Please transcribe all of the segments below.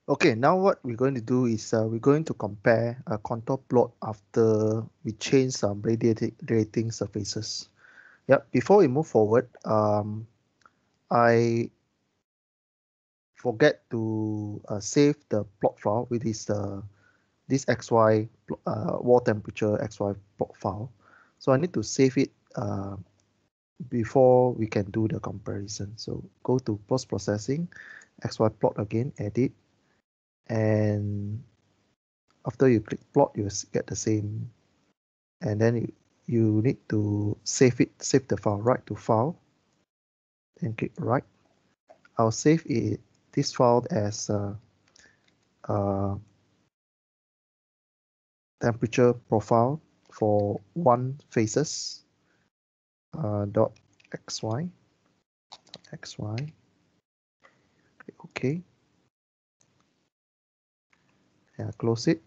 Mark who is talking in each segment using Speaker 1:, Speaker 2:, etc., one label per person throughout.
Speaker 1: Okay, now what we're going to do is we're going to compare a contour plot after we change some radiating surfaces. Yep, before we move forward, I forget to save the plot file, which is this XY wall temperature XY plot file. So I need to save it before we can do the comparison. So go to post processing, XY plot again, edit, and after you click plot, you get the same, and then you need to save the file, write to file, then click write. I'll save this file as temperature profile for one phases dot xy okay, and close it.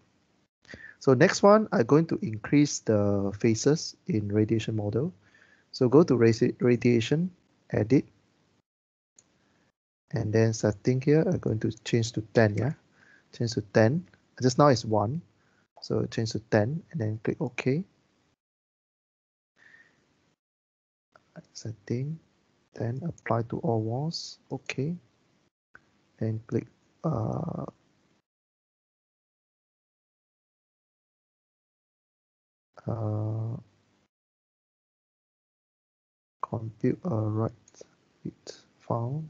Speaker 1: So next one, I'm going to increase the phases in radiation model. So go to radiation, edit, and then setting here, I'm going to change to 10, yeah? Change to 10. Just now it's 1. So change to 10 and then click OK. Setting, then apply to all walls. OK. Then click compute a right bit file.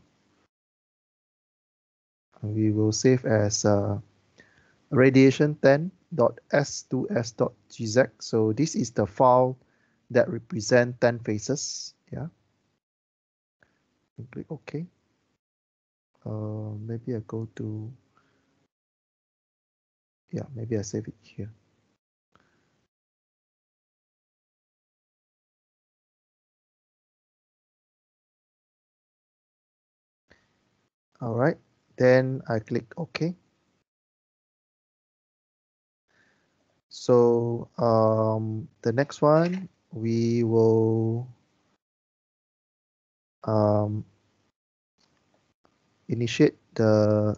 Speaker 1: And we will save as radiation10.s2s.gz. So this is the file that represent 10 phases. Yeah. And click OK. Maybe I go to, yeah, maybe I save it here. All right, then I click OK. So the next one, we will initiate the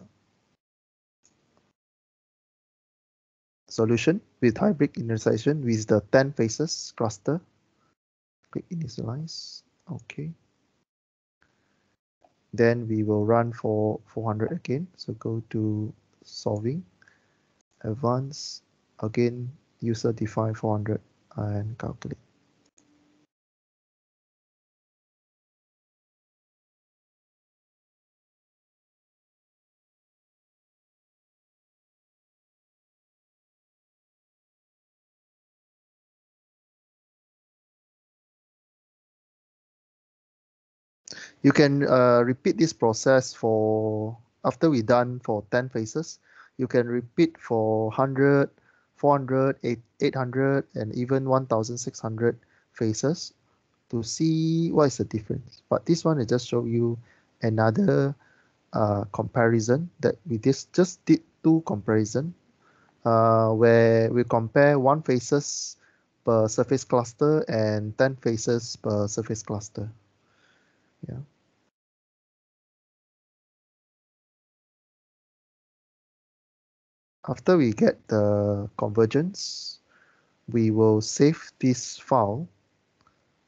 Speaker 1: solution with hybrid initialization with the 10 phases cluster. Click initialize. Okay. Then we will run for 400 again. So go to solving, advanced, again, user define 400 and calculate. You can repeat this process for, after we done for 10 phases, you can repeat for 100, 400, 800, and even 1600 phases to see what is the difference. But this one is just show you another comparison that we just did two comparison where we compare 1 phases per surface cluster and 10 phases per surface cluster. Yeah. After we get the convergence, we will save this file,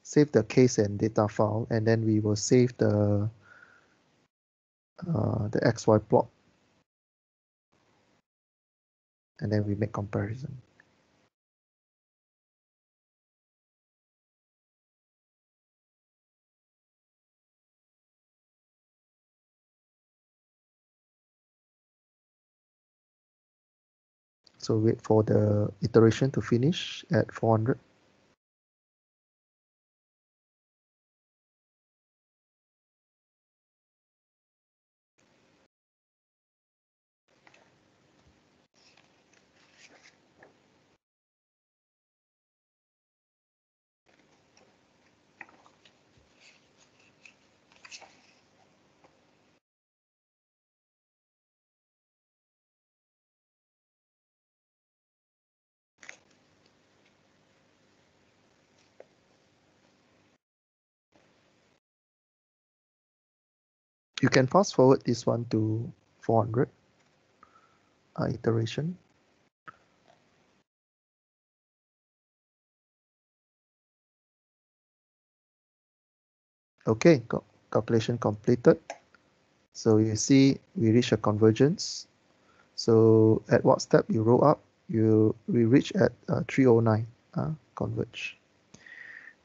Speaker 1: save the case and data file, and then we will save the XY plot, and then we make comparison. So wait for the iteration to finish at 400. You can fast forward this one to 400. iteration. Okay, calculation completed. So you see we reach a convergence. So at what step you roll up, we reach at 309, converge.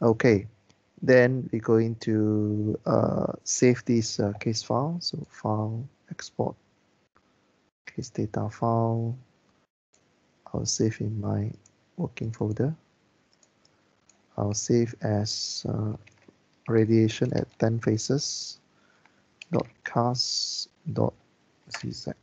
Speaker 1: Okay, then we're going to save this case file. So file, export, case data file. I'll save in my working folder. I'll save as radiation at 10 phases dot cast dot cz.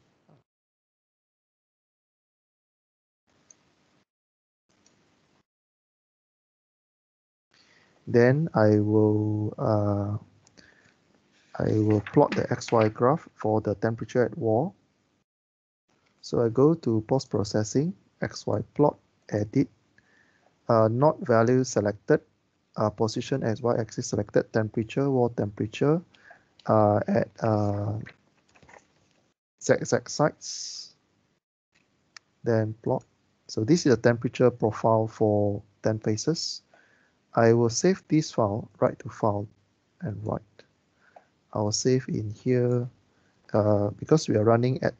Speaker 1: Then I will plot the XY graph for the temperature at wall. So I go to post-processing, XY plot, edit, not value selected, position as y-axis selected, temperature, wall temperature at ZZ sites, then plot. So this is the temperature profile for 10 phases. I will save this file, write to file and write. I will save in here because we are running at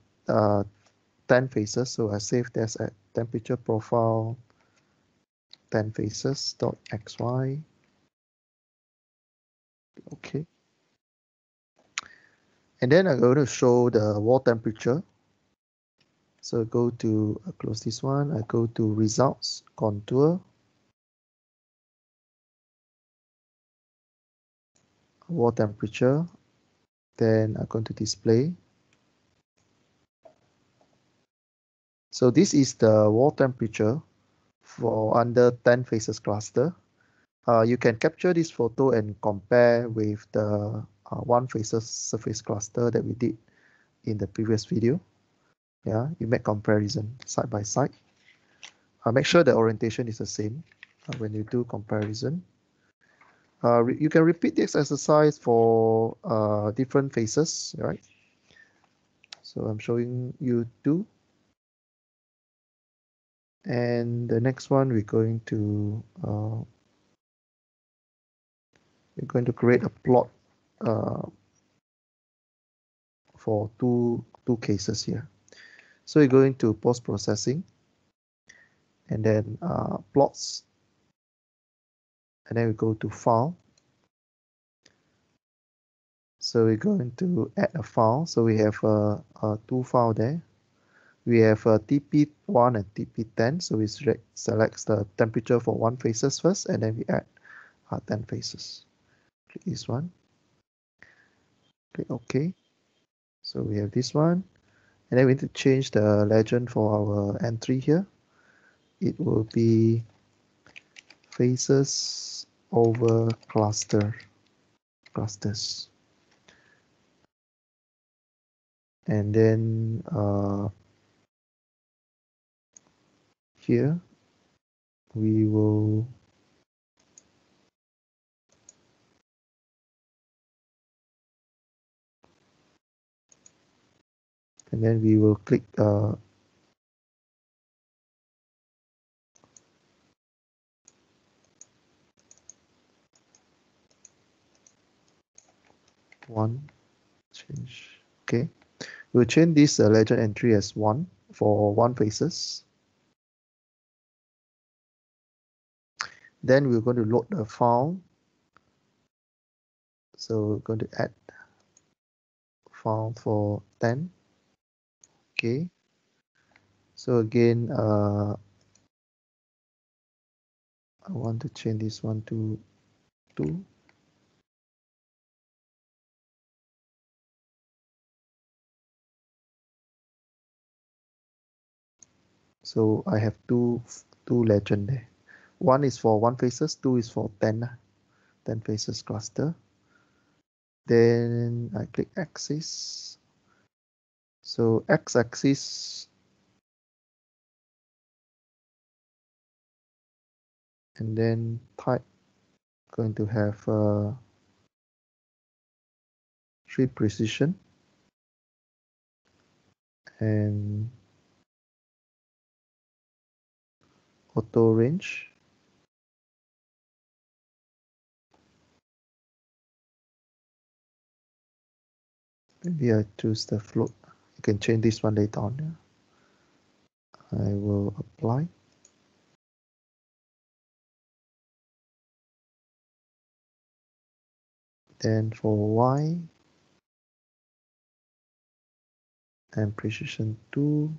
Speaker 1: 10 phases, so I save this at temperature profile 10 phases dot xy. Okay. And then I'm going to show the wall temperature. So go to close this one. I go to results, contour, wall temperature. Then I'm going to display. So this is the wall temperature for under 10 phases cluster. You can capture this photo and compare with the one phases surface cluster that we did in the previous video. Yeah, you make comparison side by side. Make sure the orientation is the same when you do comparison. You can repeat this exercise for different phases, right? So I'm showing you two. And the next one, we're going to create a plot for two cases here. So we're going to post processing and then plots, and then we go to file. So we're going to add a file. So we have two file there. We have TP1 and TP10. So we select the temperature for one phases first, and then we add 10 phases. Click this one. Click OK. So we have this one. And then we need to change the legend for our entry here. It will be phases over clusters. And then here we will click one change. Okay, we'll change this legend entry as 1 for one phases. Then we're going to load the file. So we're going to add file for 10. Okay. So again, I want to change this one to 2. So I have two legend there. One is for one phases, 2 is for 10 phases cluster. Then I click axis. So x-axis, and then type going to have 3 precision, and auto range. Maybe I choose the float. You can change this one later on. Yeah? I will apply. Then for Y and precision 2,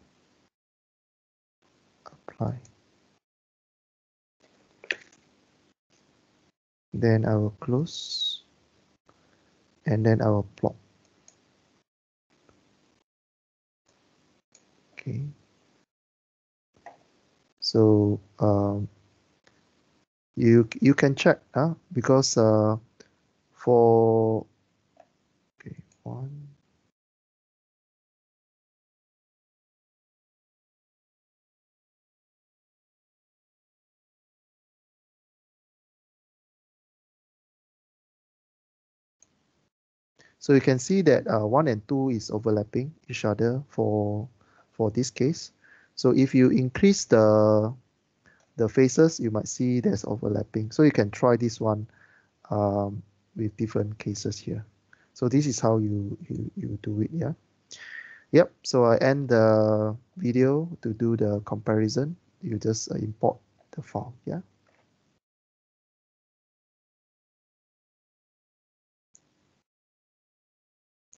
Speaker 1: apply. Then I will close and then I will plot. Okay. So you can check because for okay, one. So you can see that 1 and 2 is overlapping each other for this case. So if you increase the faces, you might see there's overlapping. So you can try this one with different cases here. So this is how you do it, yeah. Yep, so I end the video to do the comparison. You just import the file, yeah.